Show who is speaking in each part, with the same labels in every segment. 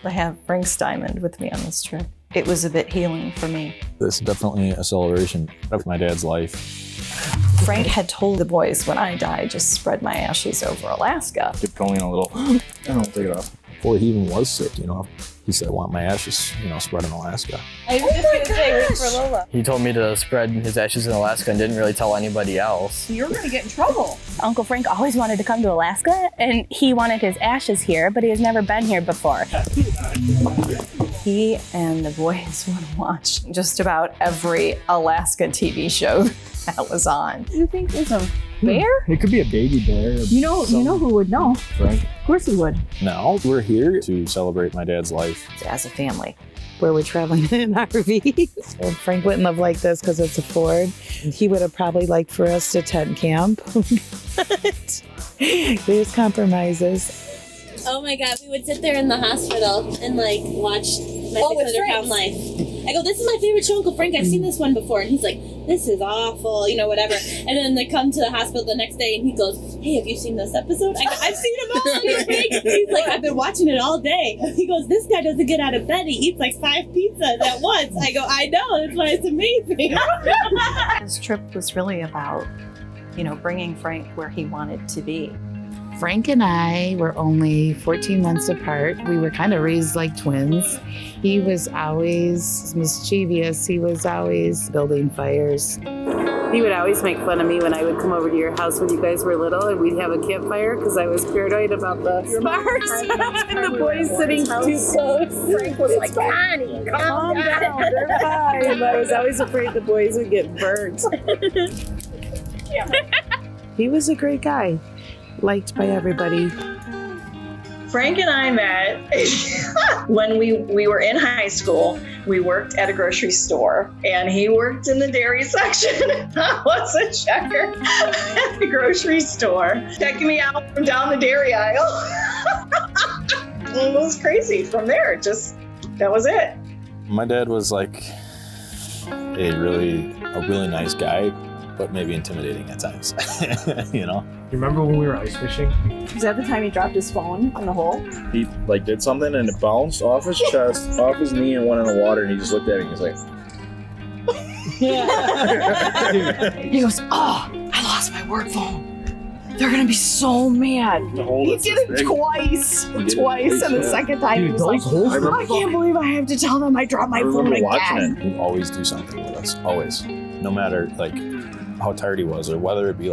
Speaker 1: I have Frank's diamond with me on this trip. It was a bit healing for me.
Speaker 2: This is definitely a celebration of my dad's life.
Speaker 1: Frank had told the boys when I die, just spread my ashes over Alaska.
Speaker 2: Keep going a little, and I'll take it off. Before he even was sick, he said, I want my ashes, spread in Alaska.
Speaker 3: I was just going to say, wait for Lola.
Speaker 4: He told me to spread his ashes in Alaska and didn't really tell anybody else.
Speaker 3: You're going to get in trouble.
Speaker 5: Uncle Frank always wanted to come to Alaska, and he wanted his ashes here, but he has never been here before.
Speaker 1: He and the boys would watch just about every Alaska TV show that was on.
Speaker 3: You think it's a bear?
Speaker 6: It could be a baby bear.
Speaker 3: You know who would know.
Speaker 6: Frank.
Speaker 3: Of course he would.
Speaker 2: Now we're here to celebrate my dad's life.
Speaker 1: As a family.
Speaker 7: Where we're traveling in an RV. Well, Frank wouldn't have liked this because it's a Ford. He would have probably liked for us to tent camp. But there's compromises.
Speaker 8: Oh my God, we would sit there in the hospital and watch My 600-Pound Life. I go, this is my favorite show, Uncle Frank. I've seen this one before. And he's like, this is awful, whatever. And then they come to the hospital the next day and he goes, hey, have you seen this episode? I go, I've seen them all. He's like, I've been watching it all day. He goes, this guy doesn't get out of bed. He eats 5 pizzas at once. I go, I know. That's why it's amazing.
Speaker 1: This trip was really about, bringing Frank where he wanted to be.
Speaker 7: Frank and I were only 14 months apart. We were kind of raised like twins. He was always mischievous. He was always building fires.
Speaker 9: He would always make fun of me when I would come over to your house when you guys were little and we'd have a campfire because I was paranoid about the sparks and the boys sitting too close.
Speaker 3: Frank was like, Connie, calm down.
Speaker 9: They're fine. And I was always afraid the boys would get burnt.
Speaker 7: He was a great guy, liked by everybody.
Speaker 10: Frank and I met when we were in high school. We worked at a grocery store, and he worked in the dairy section. I was a checker at the grocery store, checking me out from down the dairy aisle. It was crazy. From there, that was it.
Speaker 2: My dad was like a really nice guy, but maybe intimidating at times,
Speaker 6: You remember when we were ice fishing?
Speaker 3: Was that the time he dropped his phone in the hole?
Speaker 11: He did something and it bounced off his chest, off his knee, and went in the water. And he just looked at me and he's like,
Speaker 3: He goes, I lost my work phone. They're gonna be so mad. He did it twice, and the second time he was like, I can't believe I have to tell them I dropped my phone again.
Speaker 2: He'd always do something with us, always. No matter how tired he was, or whether it be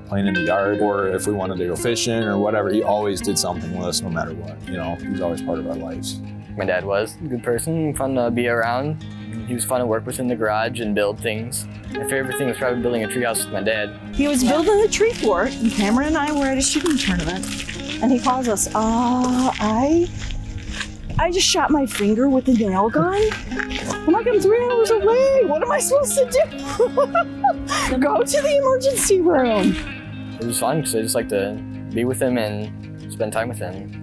Speaker 2: playing in the yard, or if we wanted to go fishing or whatever, he always did something with us no matter what. He was always part of our lives.
Speaker 4: My dad was a good person, fun to be around. He was fun to work with in the garage and build things. My favorite thing was probably building a treehouse with my dad.
Speaker 3: He was building a tree fort, and Cameron and I were at a shooting tournament, and he calls us, I just shot my finger with a nail gun. I'm like, I'm 3 hours away. What am I supposed to do? Go to the emergency room.
Speaker 4: It was fun because I just like to be with him and spend time with him.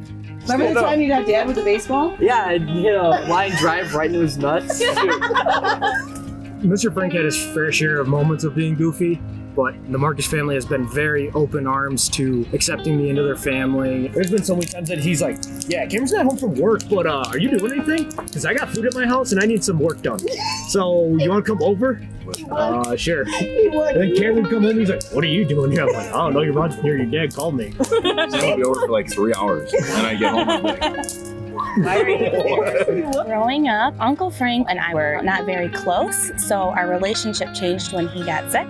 Speaker 3: Remember the time you got Dad with the baseball?
Speaker 4: Yeah, I hit a line drive right into his nuts.
Speaker 6: Mr. Frank had his fair share of moments of being goofy, but the Markus family has been very open arms to accepting me into their family. There's been so many times that he's like, yeah, Cameron's not home from work, but are you doing anything? Because I got food at my house and I need some work done. So you want to come over? Sure. And then Cameron come home and he's like, what are you doing here? I'm like, I don't know, your dad called me.
Speaker 11: I'm going to be over for 3 hours. And then I get home and I'm like,
Speaker 5: Why are you here? Growing up, Uncle Frank and I were not very close, so our relationship changed when he got sick.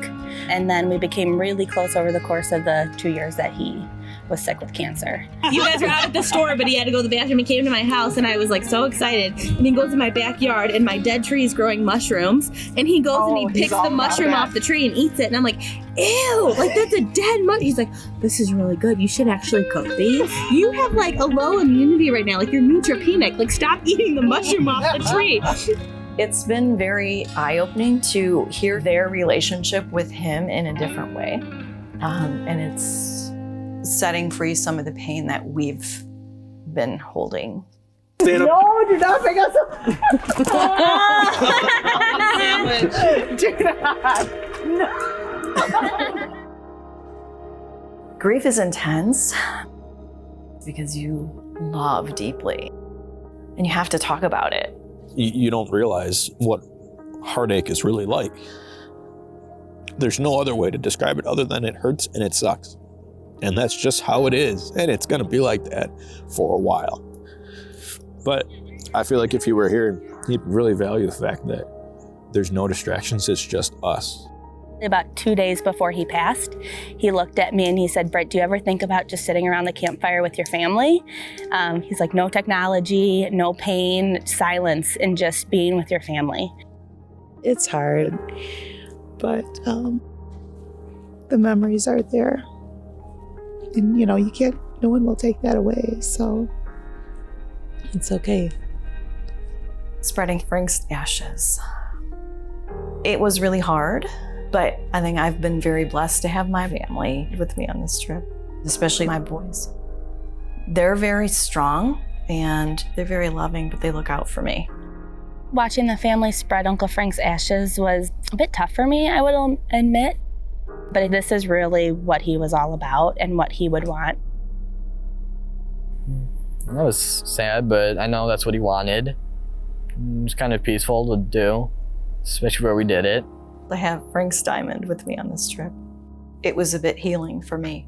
Speaker 5: And then we became really close over the course of the 2 years that he was sick with cancer.
Speaker 8: You guys were out at the store, but he had to go to the bathroom. He came to my house, and I was so excited. And he goes to my backyard, and my dead tree is growing mushrooms. And he goes and he picks the mushroom off the tree and eats it. And I'm like, ew, that's a dead mushroom. He's like, this is really good. You should actually cook these. You have a low immunity right now. You're neutropenic. Stop eating the mushroom off the tree.
Speaker 1: It's been very eye-opening to hear their relationship with him in a different way. And it's setting free some of the pain that we've been holding.
Speaker 3: No, do not pick us up. Do not. No.
Speaker 1: Grief is intense because you love deeply. and you have to talk about it.
Speaker 2: You don't realize what heartache is really like. There's no other way to describe it other than it hurts and it sucks. And that's just how it is. And it's gonna be like that for a while. But I feel like if he were here, he'd really value the fact that there's no distractions, it's just us.
Speaker 5: About 2 days before he passed, he looked at me and he said, Britt, do you ever think about just sitting around the campfire with your family? He's like, no technology, no pain, silence, and just being with your family.
Speaker 7: It's hard, but the memories are there. And you can't, no one will take that away, so it's okay.
Speaker 1: Spreading Frank's ashes. It was really hard. But I think I've been very blessed to have my family with me on this trip, especially my boys. They're very strong and they're very loving, but they look out for me.
Speaker 5: Watching the family spread Uncle Frank's ashes was a bit tough for me, I would admit. But this is really what he was all about and what he would want.
Speaker 4: That was sad, but I know that's what he wanted. It was kind of peaceful to do, especially where we did it.
Speaker 1: To have Frank's diamond with me on this trip, it was a bit healing for me.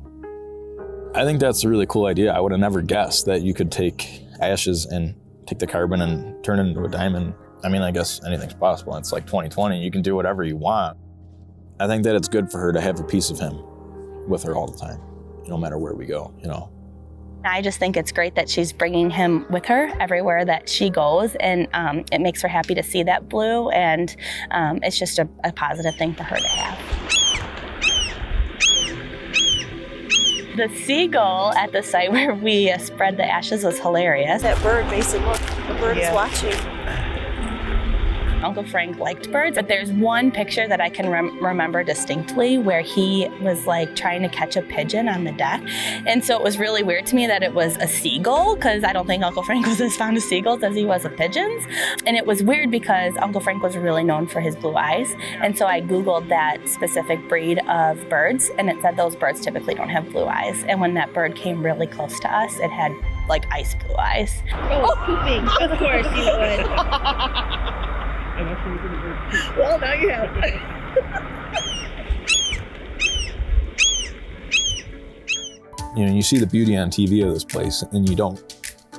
Speaker 2: I think that's a really cool idea. I would have never guessed that you could take ashes and take the carbon and turn it into a diamond. I mean, I guess anything's possible. It's like 2020. You can do whatever you want. I think that it's good for her to have a piece of him with her all the time, no matter where we go,
Speaker 5: I just think it's great that she's bringing him with her everywhere that she goes, and it makes her happy to see that blue, and it's just a positive thing for her to have. The seagull at the site where we spread the ashes was hilarious.
Speaker 3: That bird, Mason, look, the bird is watching.
Speaker 5: Uncle Frank liked birds, but there's one picture that I can remember distinctly where he was like trying to catch a pigeon on the deck. And so it was really weird to me that it was a seagull, because I don't think Uncle Frank was as fond of seagulls as he was of pigeons. And it was weird because Uncle Frank was really known for his blue eyes. And so I Googled that specific breed of birds, and it said those birds typically don't have blue eyes. And when that bird came really close to us, it had like ice blue eyes.
Speaker 8: Oh, pooping. Of course you would.
Speaker 3: Well, now you have.
Speaker 2: You see the beauty on TV of this place and you don't.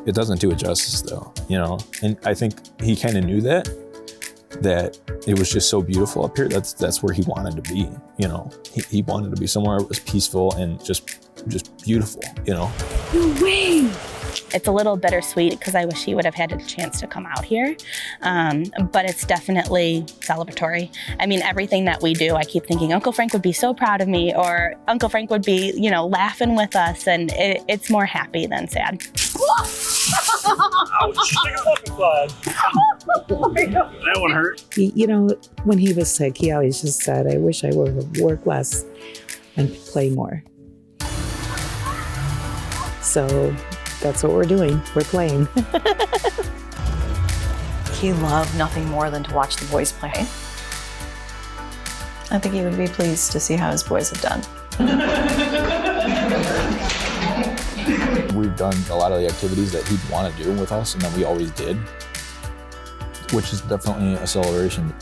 Speaker 2: It doesn't do it justice though, And I think he kind of knew that it was just so beautiful up here. That's where he wanted to be, He wanted to be somewhere that was peaceful and just beautiful,
Speaker 5: No way! It's a little bittersweet because I wish he would have had a chance to come out here, but it's definitely celebratory. I mean, everything that we do, I keep thinking Uncle Frank would be so proud of me, or Uncle Frank would be, laughing with us, and it's more happy than sad.
Speaker 6: That one hurt.
Speaker 7: When he was sick, he always just said, I wish I would work less and play more. So that's what we're doing. We're playing.
Speaker 1: He loved nothing more than to watch the boys play. I think he would be pleased to see how his boys have done.
Speaker 2: We've done a lot of the activities that he'd want to do with us, and that we always did, which is definitely a celebration.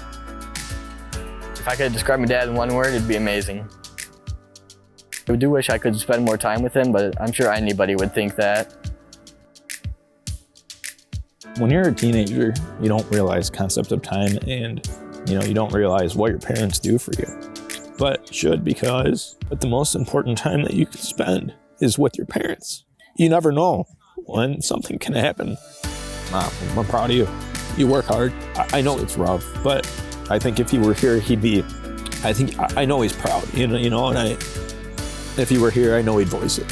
Speaker 4: If I could describe my dad in one word, it'd be amazing. I do wish I could spend more time with him, but I'm sure anybody would think that.
Speaker 2: When you're a teenager, you don't realize concept of time, and you don't realize what your parents do for you. But you should, because the most important time that you can spend is with your parents. You never know when something can happen. Mom, I'm proud of you. You work hard. I know it's rough, but I think if he were here, I know he's proud, and if he were here, I know he'd voice it.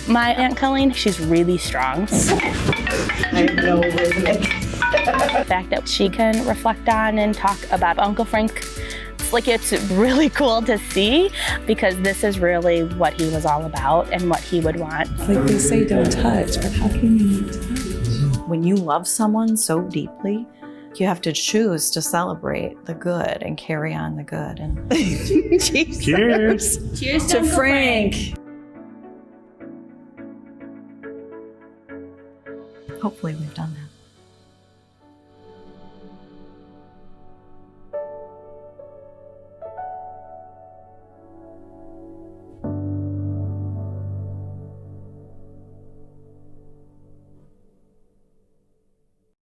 Speaker 5: My Aunt Colleen, she's really strong.
Speaker 3: I have no rhythmic.
Speaker 5: The fact that she can reflect on and talk about Uncle Frank, it's really cool to see, because this is really what he was all about and what he would want.
Speaker 7: Like they say, don't touch, but how can you not touch?
Speaker 1: When you love someone so deeply, you have to choose to celebrate the good and carry on the good. And
Speaker 6: Cheers.
Speaker 8: Cheers
Speaker 3: To Frank.
Speaker 1: Hopefully we've done that.